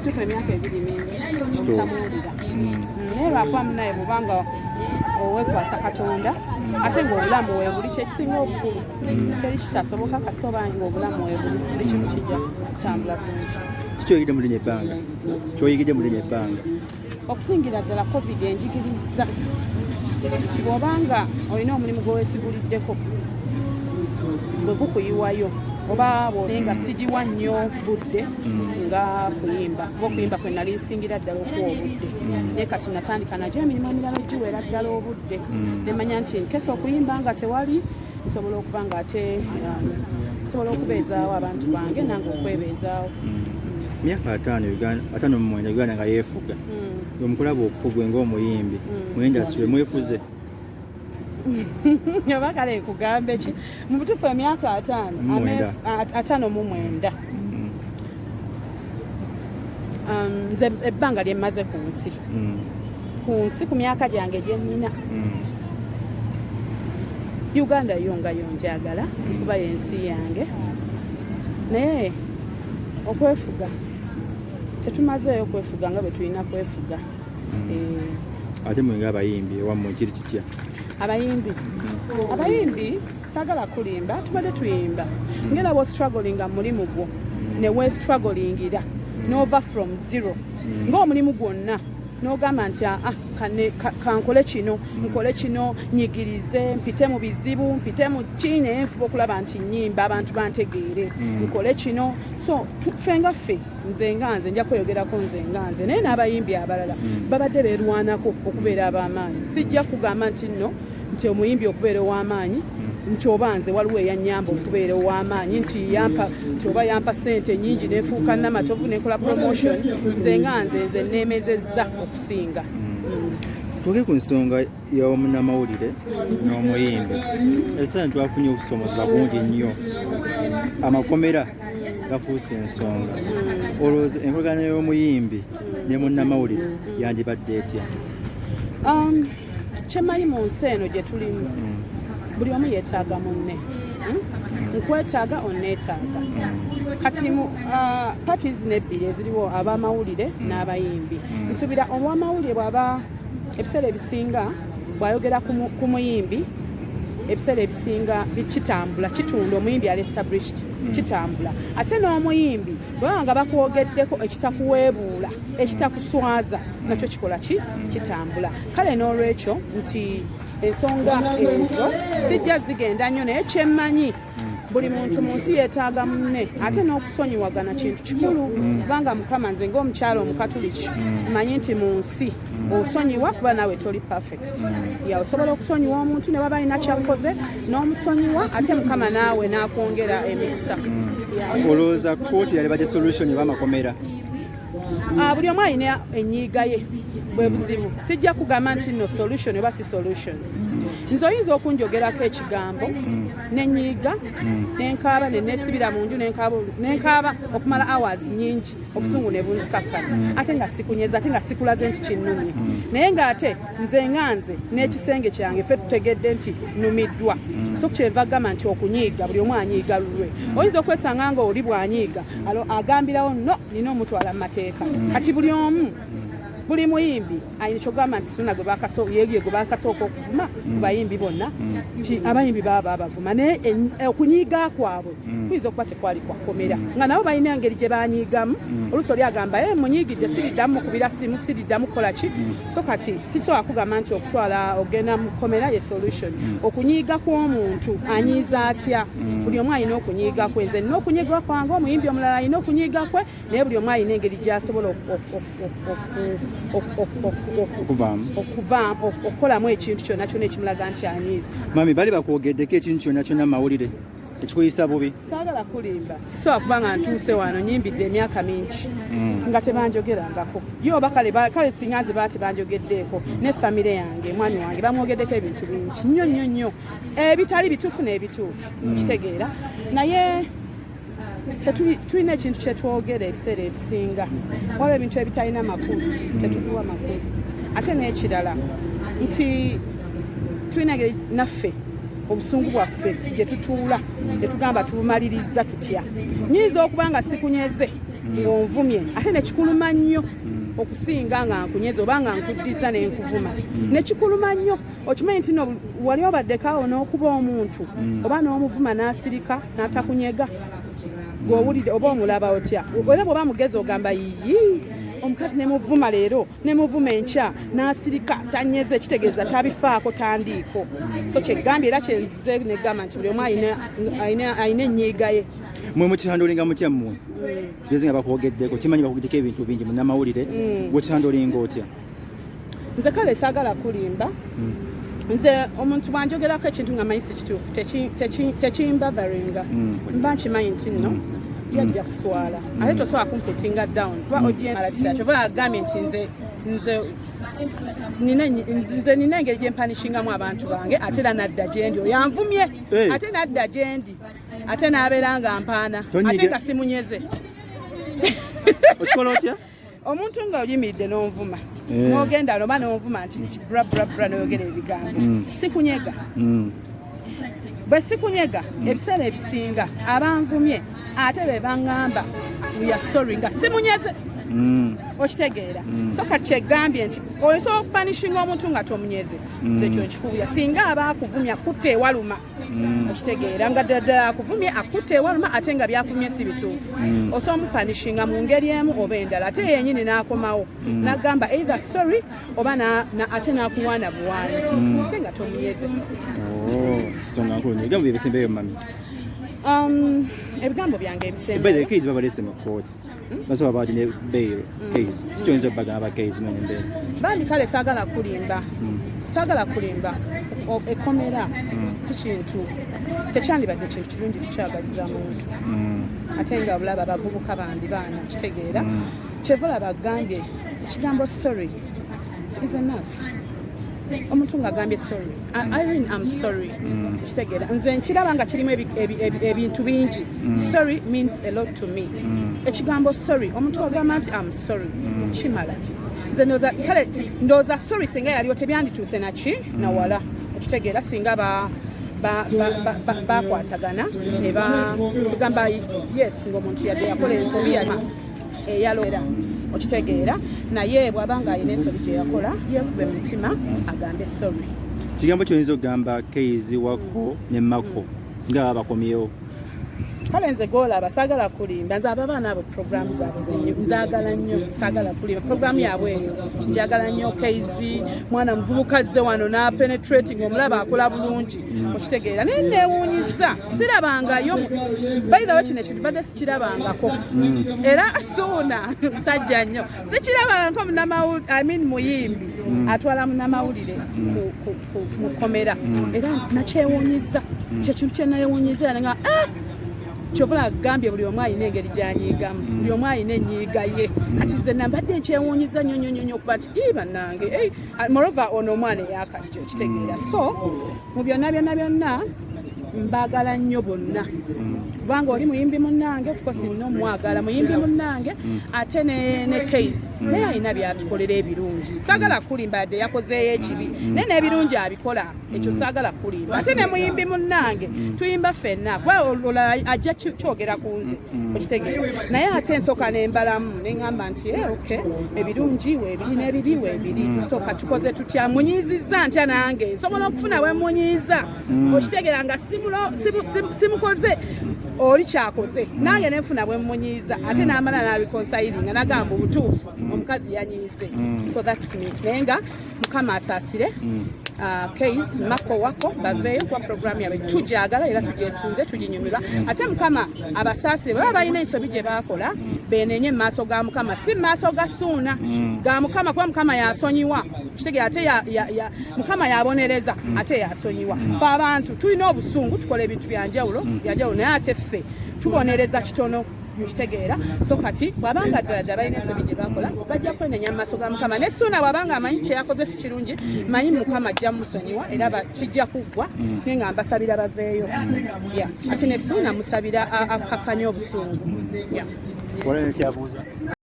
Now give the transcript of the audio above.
mubutuufu emyaka ebiri mingi obutamuwulira naye lwakwamu naye bwobanga owekwasa Katonda ate ng'obulamu weebuli kyekisinga obukulu teri kitasoboka kasita oba ng'obulamu weebuli buli kimu kijja kutambula bulungi. Kikyoyigidde mu linnya ebbanga kyoyigidde mu linnya ebbanga okusingira ddala covid enjigiriza nti bw'obanga olina omulimu gweweesiguliddeko bwe gukuyiwayo oba bw'olenga sigiwa nnyo budde nga kuyimba oba okuyimba kwe nali nsingira ddala okuwa obudde naye kati natandika nagyo emirimu emirala egiwera ddala obudde nemanya nti nkesa okuyimba nga tewali nsobola okuba nga ate nsobola okubeezaawo abantu bange nange okwebeezaawo. Myaka 59 Uganda nga yeefuga omukulaba okugwe ng'omuyimbi mu indasitule mwefuze oba kale kugambe ki mu butuufu emyaka 59 nze ebbanga lye mmaze ku nsi ku myaka gyange gye nnina Uganda yo njagala kuba y'ensi yange naye okwefuga tetumazeeyo okwefuga nga bwe tulina kwefuga. Ate mwenga abayimbi ewammwe kiri kitya? Abayimbi saagala kulimba tubadde tuyimba ngera bwo strugglinga mulimu gwo ne we strugglingira nova from zero ng'omulimu gwonna n'ogamba nti kankole kino nkole kino nyigirize mpite mu bizibu mpite mu kine nfuba okulaba nti nnyimba abantu bantegeere nkole kino so fenga ffe nze nja kweyogerako nze naye n'abayimbi abalala babadde beerwanako okubeera ab'amaanyi sijja kugamba nti nno nti omuyimbi okubeera ow'amaanyi nti oba nze waliwo eyanyamba okubeera ow'amaanyi nti oba yampa ssente nyingi nefuuka namatovu nekola promotion nze neemezezza okusinga. Tuge ku nsonga y'omunnamawulire n'omuyimbi esaana twafunye obusomozi bungi nnyo amakomera gafuuse ensonga olowooza enkolagana y'omuyimbi ne munnamawulire yandibadde etya? Kyemmanyi mu nsi eno gye tulimu buli omu yeetaaga munne nkwetaaga onneetaaga kati parties n'ebbiri eziriwo ab'amawulire n'abayimbi nsuubira ow'amawulire bw'aba ebiseera ebisinga bw'ayogera ku muyimbi ebiseera ebisinga kitambula kitunda omuyimbi ali established kitambula ate n'omuyimbi bw'aba nga bakwogeddeko ekitakuweebuula ekitakuswaza nakyo kikola kitambula kale n'olwekyo nti ensonga ezo sijja zigenda nnyo naye kyemmanyi buli muntu mu nsi yeetaaga munne ate n'okusonyiwagana kintu kikulu kubanga mukama nze ng'omukyalo omukatuliki mmanyi nti mu nsi osonyiwa kuba naawe toli perfect osobola okusonyiwa omuntu ne baba alina kyakoze n'omusonyiwa ate mukama naawe n'akwongera emikisa. Olowooza kooti yalibadde solution b'amakomera? Buli omu alina enyiiga ye bwe buzibu sijja kugamba nti no solution oba si solution nze oyinza okunjogerako ekigambo nenyiiga nenkaaba neneesibira mu nju nenkaaba okumala hours nyingi obusungu ne bunzikakkana ate nga sikunyeza ate nga sikulaze nti kinnumye naye ng'ate nze n'ekisenge kyange ffe tutegedde nti nnumiddwa so kyeva gamba nti okunyiiga buli omu anyiiga lulwe oyinza okwesanga nga oli bw'anyiiga agambirawo no nina omutwala mu mateeka kati buli omu buli muyimbi ayina kyogamba nti suna gwe bakasooka okuvuma ku bayimbi bonna abayimbi baba bavuma naye okunyiiga kwabwe kuyinza okuba tekwali kwakomera nga nabo balina engeri gye banyiigamu oluusi oli agamba munyiigidde siriddamu mukubira simu siriddamu kukola ki so kati sisobola kugamba nti okutwala ogenda mukomera ye solution okunyiiga kw'omuntu anyiiza atya buli omu alina okunyiiga kwe nze nina okunyiiga kwange omuyimbi omulala alina okunyiiga kwe naye buli omu alina engeri gy'asobola okukolamu ekintu kyonna kyonna ekimulaga nti anyiiza. Mami bali bakwogeddeko ekintu kyonna kyonna mawulire ekikuyisa bubi? Saagala kulimba kisobola kuba nga ntuuse wano nyimbidde emyaka mingi nga tebanjogerangako yo oba kale singa nze baba tebanjogeddeeko ne famire yange mwami wange bamwogeddeko ebintu bingi nnyo ebitali bituufu n'ebituufu kitegeera naye tulina ekintu kyetwogera ebiseera ebisinga waliwo ebintu ebitalina makulu tetukuwa makulu ate n'ekirala nti tulina engeri naffe obusungu bwaffe gye tutuula tetugamba tubumaliriza tutya nyinza okuba nga sikunyeze ng'onvumye ate ne kikuluma nnyo okusinga nga nkunyeza oba nga nkuddiza ne nkuvuma ne kikuluma nnyo okimanyi nti no wali obaddekaawo n'okuba omuntu oba n'omuvuma n'asirika n'atakunyega gw'owulidde oba omulaba otya era bw'oba mugezi ogamba yiyi omukazi nemuvuma leero nemuvuma enkya n'asirika tanyeze kitegeeza tabifaako tandiiko so kyegambye era kyenzize negamba nti buli omu ayina ennyiiga ye mwe mukihandolinga mutya mmwe tugeze nga bakwogeddeko kimanyi bakugiddeko ebintu bingi munnamawulire gwekihandolinga otya nze kale saagala kulimba nze omuntu bwanjogerako ekintu nga manyi si kituufu tekimbabaringa mba nkimanyi nti nno yajja kuswala ate tosobola kumputinga down kuba ogyemalatisira kyova agambye nti nze nina engeri gyempanishingamu abantu bange ate era nadda gyendi oyanvumye ate nadda gyendi ate n'abeera nga mpaana ate nga simunyeze okikola otya omuntu nga oyimiridde n'onvuma n'ogenda noba n'onvuma nti brabra n'oyogera ebigambo sikunyega bwe sikunyega ebiseera ebisinga abanvumye ate be baŋŋamba sorry nga simunyeze okitegeera so kati kyegambye nti osobola okupanishinga omuntu nga tomunyeze nze ekyo nkikubya singa aba akuvumya akutta ewaluma okitegeera nga ddala akuvumye akutta ewaluma ate nga byakuvumye si bituufu osobola omupanishinga mu ngeri emu oba endala ate yennyini n'akomawo n'agamba either sorry oba ate n'akuwaana buwaani ate nga tomunyeze songa nkulu ebigambo bye bisembeyo mami ebigambo byange ebisembeyo keys babalese mu kooti basobola baadi ne bail keys kitoyinza okubagamba keys mwene embeera bandi kale saagala kulimba ekomera si kintu tekyandibadde kintu kirungi kukyagaliza muntu ate nga bulaba abavubuka bandi baana kitegeera kyevola bagambye ekigambo sorry is enough omuntu ng'agambye sorry I'm sorry kitegeera nze nkiraba nga kirimu ebintu bingi sorry means a lot to me ekigambo sorry omuntu agamba nti I'm sorry kimala nze kale ndowooza sorry singa yaliwo tebyandituuse naki nawala okitegeera singa bakwatagana ne bagamba yes ng'omuntu yadde yakola ensobi eyalora okitegeera naye bw'abanga alina ensobi gye yakola yeekube mu mutima agambe sorry kigambo kyoyinza okugamba keizi wako ne mako singa baba bakomyewo kale nze goolaba saagala kulimba nze ababaana abo programu zaabwe nzaagala nnyo saagala kulimba programu yaabwe eyo njagala nnyo keizi mwana muvubuka zze wano n'apenetrating omulaba akola bulungi okitegeera naye neewuunyiza sirabangayo by the way kino ekintu badde sikirabangako era suuna musajja nnyo sikirabangako muyimbi atwala munnamawulire mu komera era nakyewuunyiza kyekintu kyenayewuunyiza era nga kyovula agambye buli omu alina engeri gyanyiigamu buli omu alina ennyiiga ye kati nze nambadde nkyewuunyiza nnyo okuba nti bannange morova ono omwana eyakajja okitegeera so mu byonna mbaagala nnyo bonna kubanga oli muyimbi munnange of course nno mwagala muyimbi munnange ate ne case naye alina byatukolera ebirungi saagala kulimba adde yakozeeyo ekibi naye n'ebirungi abikola ekyo saagala kulimba ate ne muyimbi munnange tuyimba ffenna kuba olala ajja kyogera ku nze okitegeera naye ate ensooka nembalamu neŋŋamba nti okay ebirungi weebiri n'ebibi weebiri sooka tukoze tutya munyiizizza ntya nange nsobola okufuna we munyiiza okitegeera nga simukoze oli kyakoze nange nenfuna bwe mmunyiiza ate n'amala n'abikonsayiringa nagamba obutuufu omukazi yanyiize so that's me naye nga mukama asaasire case mako wako baveeyo kuba programu yabe tujagala era tugyesunze tuginyumirwa ate mukama abasaasire baba balina ensobi gye baakola benenye mu maaso ga mukama si mu maaso ga suuna ga mukama kuba mukama yasonyiwa kitegera ate mukama yabonereza ate yasonyiwa fe abantu tulina obusungu tukola ebintu byanjawulo naye ate ffe tubonereza kitono kitegeera so kati bwabanga ddala balina ensobi gye bakola bajja kwenenya mu maaso ga mukama ne suuna bwabanga amanyi kyeyakoze si kirungi manyi mukama ajja musonyiwa era kijja kuggwa naye nga mbasabira baveeyo ate ne suuna musabira akakkanya obusungu wala nekyabuuza